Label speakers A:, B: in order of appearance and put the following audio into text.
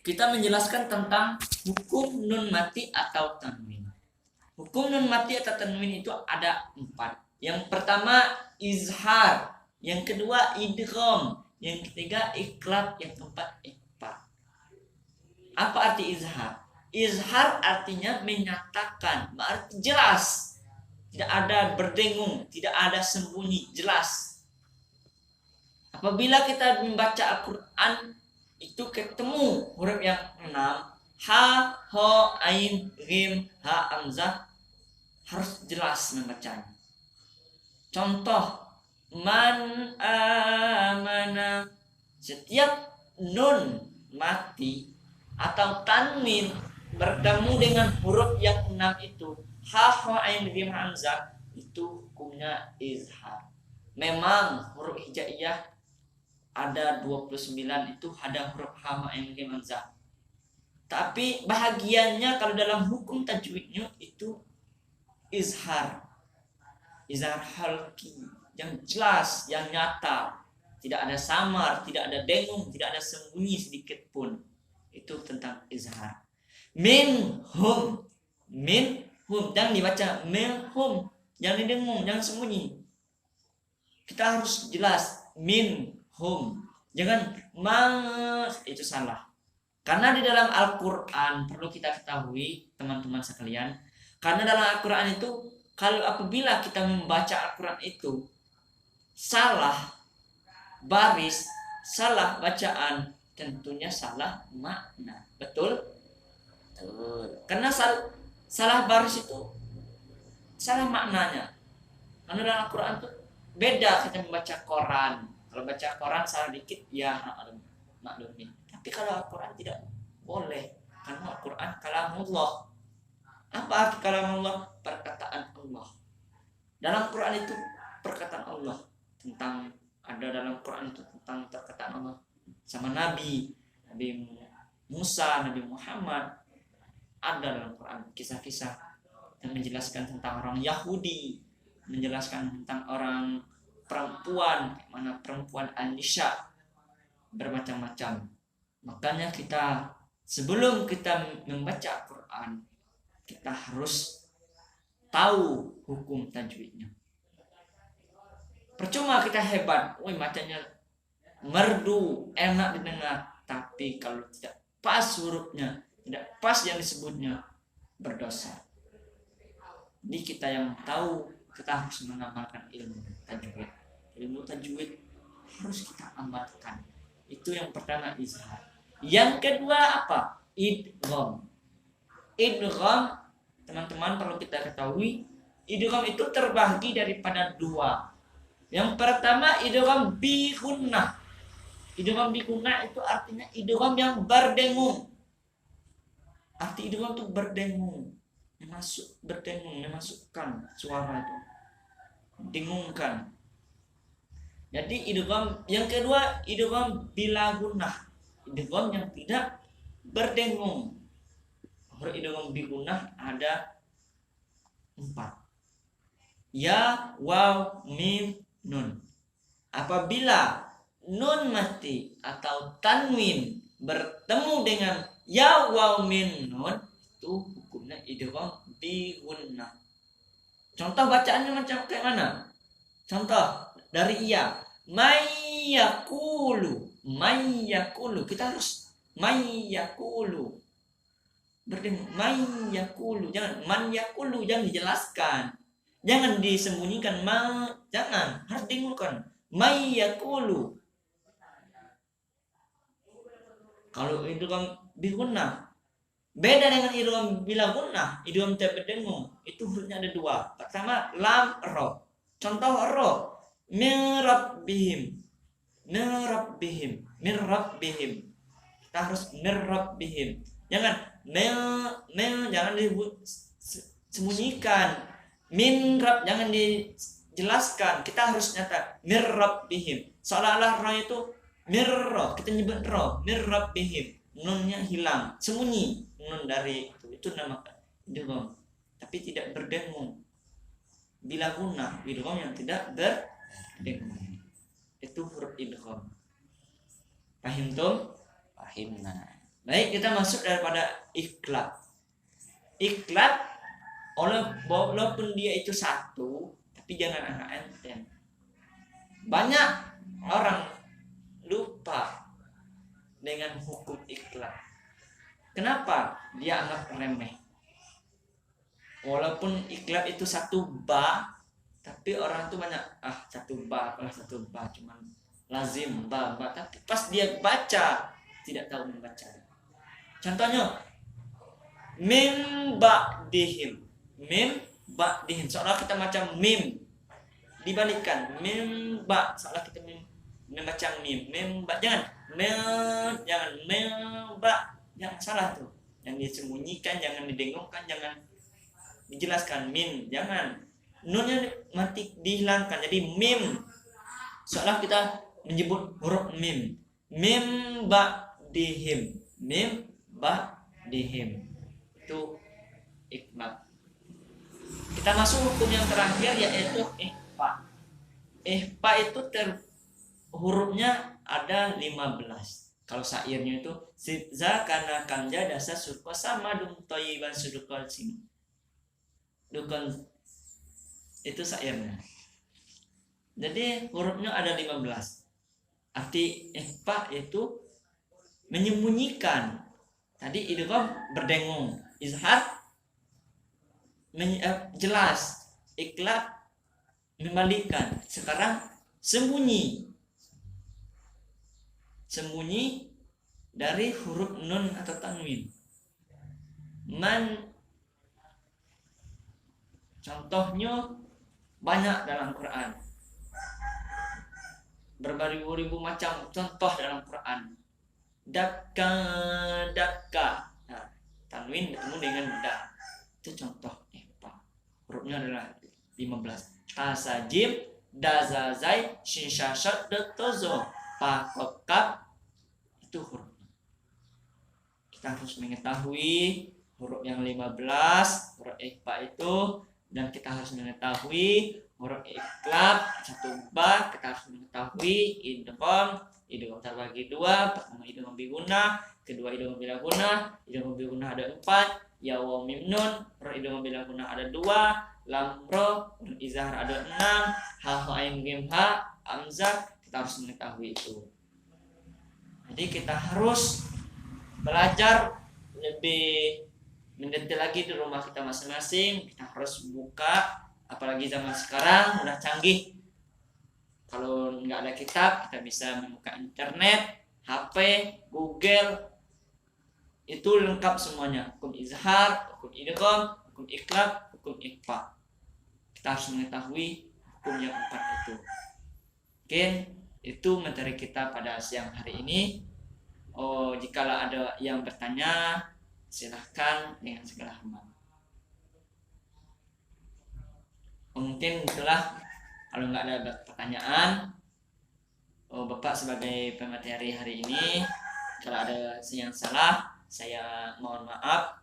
A: kita menjelaskan tentang hukum nun mati atau tanwin. Hukum nun mati atau tanwin itu ada 4. Yang pertama izhar, yang kedua idgham, yang ketiga iqlab, yang keempat ikhfa. Apa arti izhar? Izhar artinya menyatakan, berarti jelas, tidak ada berdengung, tidak ada sembunyi, jelas. Apabila kita membaca Al-Quran, itu ketemu huruf yang 6, ha, ho, ain, rim, ha, hamzah, harus jelas membacanya. Contoh, man amana, setiap nun mati atau tanwin bertemu dengan huruf yang 6 itu, ha, ho, ain, rim, hamzah, itu hukumnya izhar. Memang huruf hijaiyah ada 29, itu ada huruf ha, ho, ain, rim, hamzah. Tapi bahagiannya kalau dalam hukum tajwidnya itu izhar. Izhar halki, yang jelas, yang nyata, tidak ada samar, tidak ada dengung, tidak ada sembunyi sedikit pun. Itu tentang izhar. Minhum, jangan dibaca minhum, jangan didengung, jangan sembunyi. Kita harus jelas minhum, jangan mas, itu salah. Karena di dalam Al-Quran perlu kita ketahui teman-teman sekalian, karena dalam Al-Quran itu kalau apabila kita membaca Al-Quran itu salah baris, salah bacaan, tentunya salah makna. Betul? Betul. Karena salah baris itu salah maknanya. Karena dalam Al-Quran itu beda kita membaca Quran. Kalau baca Quran salah dikit ya maklumin. Tapi kalau Al-Quran tidak boleh, karena Al-Quran kalamullah. Apa arti kalamullah? Perkataan Allah. Dalam Quran itu perkataan Allah, tentang ada dalam Quran itu tentang perkataan Allah sama Nabi Musa, Nabi Muhammad, ada dalam Quran kisah-kisah yang menjelaskan tentang orang Yahudi, menjelaskan tentang orang perempuan, mana perempuan An-Nisa, bermacam-macam. Makanya kita sebelum kita membaca Quran, kita harus tahu hukum tajwidnya. Percuma kita hebat, bacanya merdu, enak didengar, tapi kalau tidak pas hurufnya, tidak pas yang disebutnya, berdosa. Jadi kita yang tahu, kita harus mengamalkan ilmu tajwid. Ilmu tajwid harus kita amalkan. Itu yang pertama, izhar. Yang kedua apa? Idgham. Idgham, teman-teman perlu kita ketahui, idgham itu terbagi daripada 2. Yang pertama idgham bi gunnah. Idgham bi gunnah itu artinya idgham yang berdengung. Arti idgham itu berdengung, memasukkan suara itu, dengungkan. Jadi idgham yang kedua idgham bila gunnah, idgham yang tidak berdengung. Huruf idgham bi gunnah ada 4. Ya, waw, mim, nun. Apabila nun mati atau tanwin bertemu dengan ya, waw, mim, nun, itu hukumnya idgham bi gunnah. Contoh bacaannya macam kayak mana? Contoh dari iya, mayyakulu, kita harus mayyakulu, berdengung, mayyakulu, jangan man yakulu, jangan dijelaskan, jangan disembunyikan, jangan, harus dengungkan, mayyakulu. Kalau idgham bi gunnah beda dengan idgham bila gunnah. Idgham tidak berdengung itu hurufnya ada 2. Pertama lam, ro. Contoh ro, min rabbihim. Kita harus min rabbihim. Jangan jangan disembunyikan. Min rabb jangan dijelaskan. Kita harus nyata min rabbihim. Seolah-olah ro itu mirro, kita nyebut ro, mir rabbihim, nunnya hilang, sembunyi nun dari itu nama idgham, tapi tidak berdengung. Bila gunnah, idgham yang tidak berdengung, itu huruf idgham. Pahim tuh? Pahimna. Baik, kita masuk daripada ikhlab. Ikhlab walaupun dia itu satu, tapi jangan anak enteng. Banyak orang lupa dengan hukum ikhlab. Kenapa? Dia anggap remeh. Walaupun ikhlab itu satu ba, tapi orang tuh banyak satu ba, apalah satu ba, cuman lazim ba. Tapi pas dia baca tidak tahu membaca. Contohnya min ba'dihim. Seolah kita macam mim. Dibalikkan mim ba, seolah kita membaca mim. Jangan jangan salah tuh. Yang disembunyikan, jangan didengungkan, jangan dijelaskan min, jangan. Nunnya mati dihilangkan jadi mim. Seolah kita menyebut huruf mim. Mim ba'dihim. Itu ikhlab. Kita masuk hukum yang terakhir yaitu ihfa. Ihfa itu hurufnya ada 15. Kalau syairnya itu zakana kanja dasa surko sama dum toyiban sudukol sini. Dukon itu syairnya. Jadi hurufnya ada 15. Arti ihfa itu menyembunyikan. Tadi idgham berdengung, izhar jelas, ikhlab membalikkan. Sekarang sembunyi dari huruf nun atau tanwin. Contohnya banyak dalam Quran. Berbaribu-ribu macam contoh dalam Quran. Dakka. Nah, tanwin bertemu dengan da. Itu contoh ihfa. Hurufnya adalah 15. Tasajim, dazazai, shinshashat, detozo, pakokap. Itu hurufnya. Kita harus mengetahui huruf yang 15, huruf ihfa itu, dan kita harus mengetahui huruf ikhlab satu ba. Kita harus mengetahui idgham terbagi dua. Pertama idgham biguna, kedua idgham bila guna. Idgham biguna ada 4, ya wa mim nun. Idgham bila guna ada 2, lam ro, izhar ada 6, ha ain mim ha, hamzah. Kita harus mengetahui itu. Jadi kita harus belajar lebih mendetail lagi di rumah kita masing-masing. Kita harus buka, apalagi zaman sekarang udah canggih. Kalau nggak ada kitab, kita bisa membuka internet, HP, Google, itu lengkap semuanya. Hukum izhar, hukum idgham, hukum ikhlab, hukum ikhfa. Kita harus mengetahui hukum yang 4 itu. Mungkin itu materi kita pada siang hari ini. Jikalau ada yang bertanya, silahkan dengan segala hormat. Mungkin itulah. Kalau nggak ada pertanyaan, Bapak sebagai pemateri hari ini, kalau ada yang salah, saya mohon maaf.